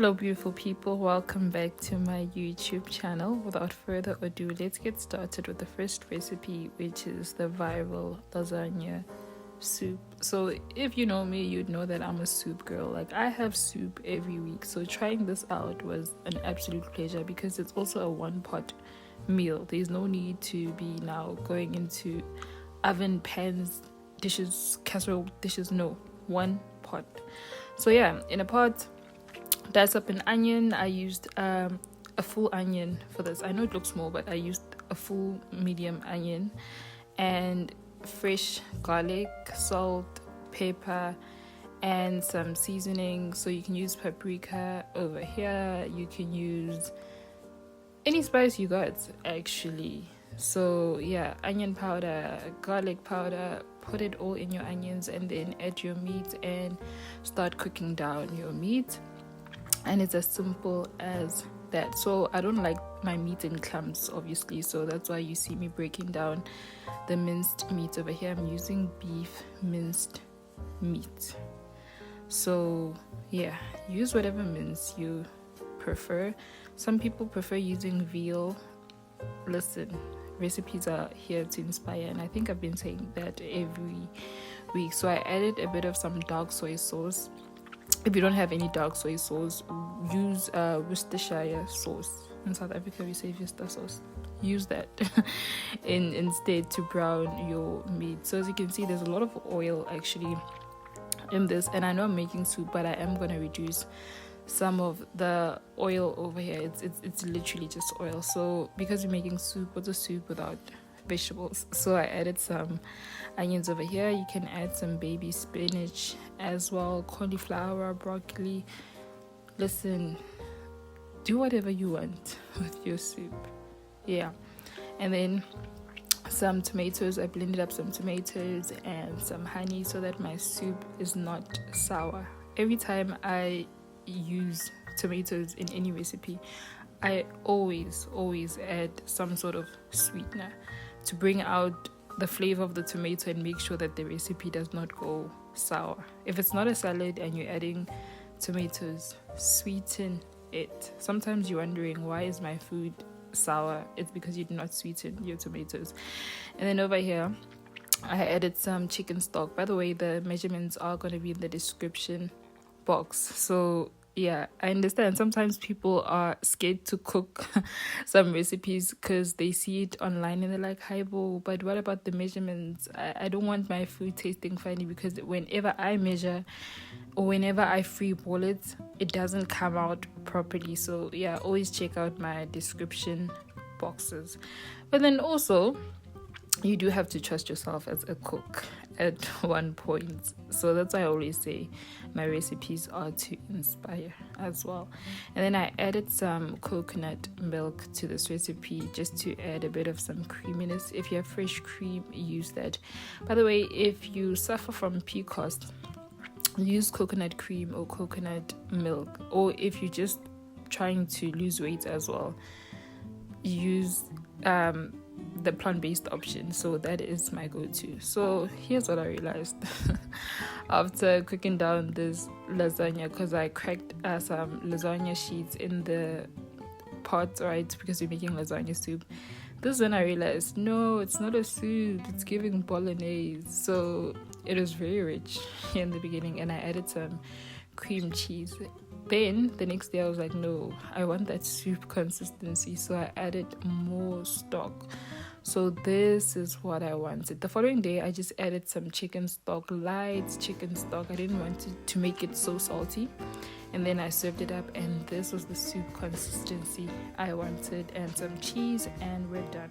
Hello beautiful people, welcome back to my YouTube channel. Without further ado, let's get started with the first recipe, which is the viral lasagna soup. So if you know me, you'd know that I'm a soup girl. Like, I have soup every week, so trying this out was an absolute pleasure because it's also a one pot meal. There's no need to be now going into oven, pans, dishes, casserole dishes. No, one pot. So yeah, in a pot, dice up an onion. I used a full onion for this. I know it looks small, but I used a full medium onion and fresh garlic, salt, pepper, and some seasoning. So you can use paprika over here. You can use any spice you got, actually. So yeah, onion powder, garlic powder, put it all in your onions and then add your meat and start cooking down your meat. And it's as simple as that. So I don't like my meat in clumps, obviously, so that's why you see me breaking down the minced meat over here. I'm using beef minced meat. So yeah, use whatever mince you prefer. Some people prefer using veal. Listen, recipes are here to inspire, and I think I've been saying that every week. So I added a bit of some dark soy sauce. If you don't have any dark soy sauce, use Worcestershire sauce. In South Africa, we say Worcester sauce. Use that instead to brown your meat. So as you can see, there's a lot of oil actually in this, and I know I'm making soup, but I am going to reduce some of the oil over here. It's literally just oil. So because we're making soup, what's a soup without vegetables? So I added some onions over here. You can add some baby spinach as well, cauliflower, broccoli. Listen, do whatever you want with your soup. Yeah. And then some tomatoes. I blended up some tomatoes and some honey so that my soup is not sour. Every time I use tomatoes in any recipe, I always add some sort of sweetener to bring out the flavor of the tomato and make sure that the recipe does not go sour. If it's not a salad and you're adding tomatoes, sweeten it. Sometimes you're wondering, why is my food sour? It's because you did not sweeten your tomatoes. And then over here, I added some chicken stock. By the way, the measurements are going to be in the description box. So yeah, I understand sometimes people are scared to cook some recipes because they see it online and they're like, hi bo, but what about the measurements? I don't want my food tasting funny, because whenever I measure or whenever I freeball it, it doesn't come out properly. So yeah, always check out my description boxes. But then also, you do have to trust yourself as a cook at one point. So that's why I always say my recipes are to inspire as well. And then I added some coconut milk to this recipe just to add a bit of some creaminess. If you have fresh cream, use that. By the way, if you suffer from PCOS, use coconut cream or coconut milk. Or if you're just trying to lose weight as well, use the plant-based option. So that is my go-to. So here's what I realized after cooking down this lasagna, because I cracked some lasagna sheets in the pot, right, because we're making lasagna soup. This is when I realized, no, it's not a soup, it's giving bolognese. So it was very rich in the beginning, and I added some cream cheese. Then the next day I was like, no, I want that soup consistency, so I added more stock. So this is what I wanted. The following day I just added some chicken stock, light chicken stock. I didn't want to make it so salty. And then I served it up, and this was the soup consistency I wanted, and some cheese, and we're done.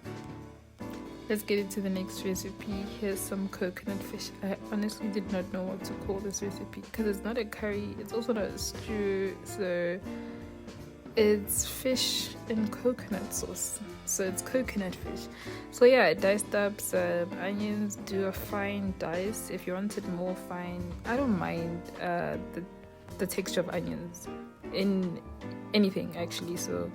Let's get into the next recipe. Here's some coconut fish. I honestly did not know what to call this recipe because it's not a curry, it's also not a stew, so it's fish in coconut sauce. So it's coconut fish. So yeah, I diced up some onions. Do a fine dice. If you want it more fine, I don't mind the texture of onions in anything actually, so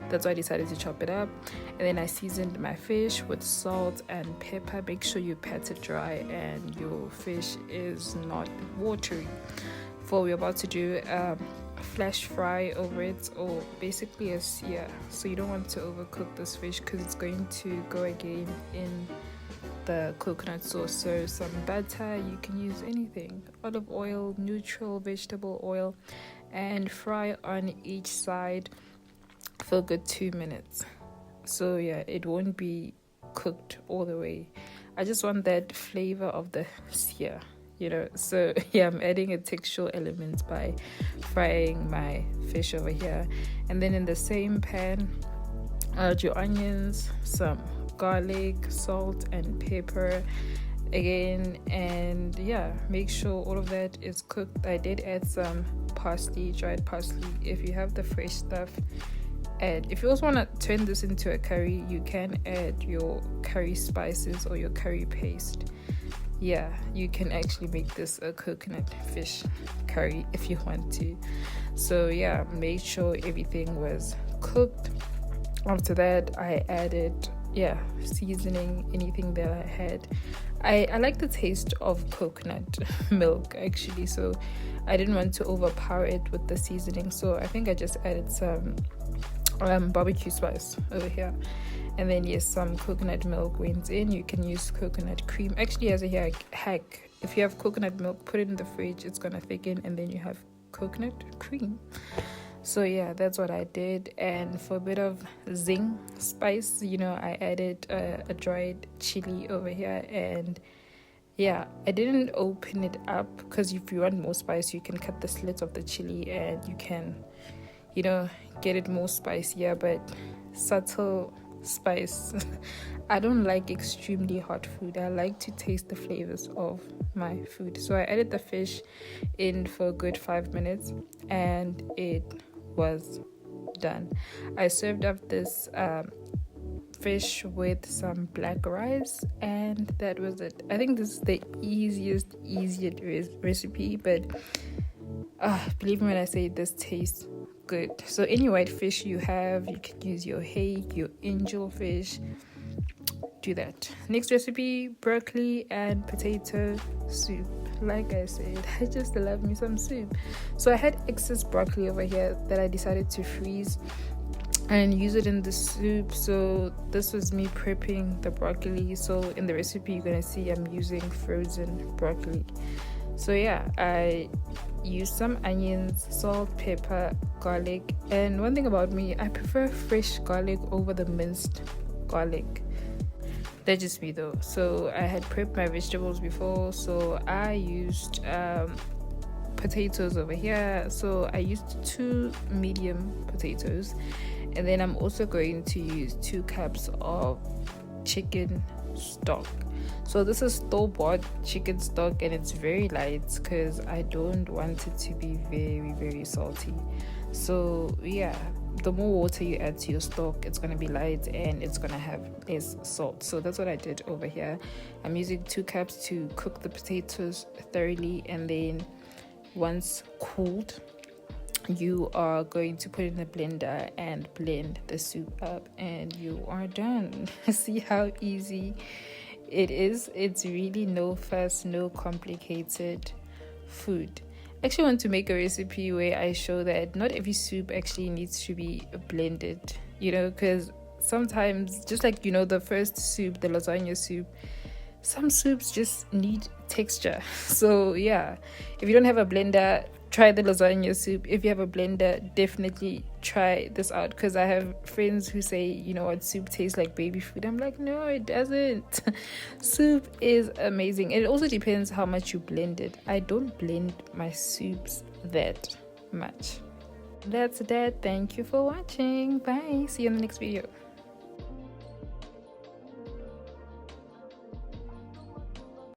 that's why I decided to chop it up. And then I seasoned my fish with salt and pepper. Make sure you pat it dry and your fish is not watery. For we're about to do flash fry over it, or basically a sear. So you don't want to overcook this fish because it's going to go again in the coconut sauce. So some butter, you can use anything, olive oil, neutral vegetable oil, and fry on each side for a good 2 minutes. So yeah, it won't be cooked all the way. I just want that flavor of the sear, so yeah, I'm adding a textural element by frying my fish over here. And then in the same pan, add your onions, some garlic, salt and pepper again, and yeah, make sure all of that is cooked. I did add some parsley, dried parsley. If you have the fresh stuff, add. If you also want to turn this into a curry, you can add your curry spices or your curry paste. Yeah, you can actually make this a coconut fish curry if you want to. So yeah, make sure everything was cooked. After that, I added seasoning, anything that I had. I like the taste of coconut milk actually, so I didn't want to overpower it with the seasoning, so I think I just added some barbecue spice over here. And then yes, some coconut milk went in. You can use coconut cream. Actually, as a hack, if you have coconut milk, put it in the fridge, it's gonna thicken, and then you have coconut cream. So yeah, that's what I did. And for a bit of zing spice, I added a dried chili over here. And yeah, I didn't open it up because if you want more spice, you can cut the slits of the chili and you can get it more spicier, but subtle spice. I don't like extremely hot food. I like to taste the flavors of my food. So I added the fish in for a good 5 minutes and it was done. I served up this fish with some black rice, and that was it. I think this is the easiest recipe, but believe me when I say this tastes good. So any white fish you have, you can use your hake, your angel fish, do that. Next recipe, broccoli and potato soup. Like I said, I just love me some soup. So I had excess broccoli over here that I decided to freeze and use it in the soup. So this was me prepping the broccoli. So in the recipe you're gonna see I'm using frozen broccoli. So yeah, I used some onions, salt, pepper, garlic. And one thing about me, I prefer fresh garlic over the minced garlic. That's just me though. So I had prepped my vegetables before, so I used potatoes over here. So I used 2 medium potatoes, and then I'm also going to use 2 cups of chicken stock. So this is store-bought chicken stock, and it's very light because I don't want it to be very, very salty. So yeah, the more water you add to your stock, it's going to be light and it's going to have less salt. So that's what I did over here. I'm using 2 cups to cook the potatoes thoroughly, and then once cooled, you are going to put it in a blender and blend the soup up, and you are done. See how easy it is? It's really no fuss, no complicated food. I actually want to make a recipe where I show that not every soup actually needs to be blended, because sometimes, just like the first soup, the lasagna soup, some soups just need texture. So yeah, if you don't have a blender, try the lasagna soup. If you have a blender, definitely try this out, because I have friends who say, what, soup tastes like baby food. I'm like, no, it doesn't. Soup is amazing. It also depends how much you blend it. I don't blend my soups that much. That's that. Thank you for watching. Bye. See you in the next video.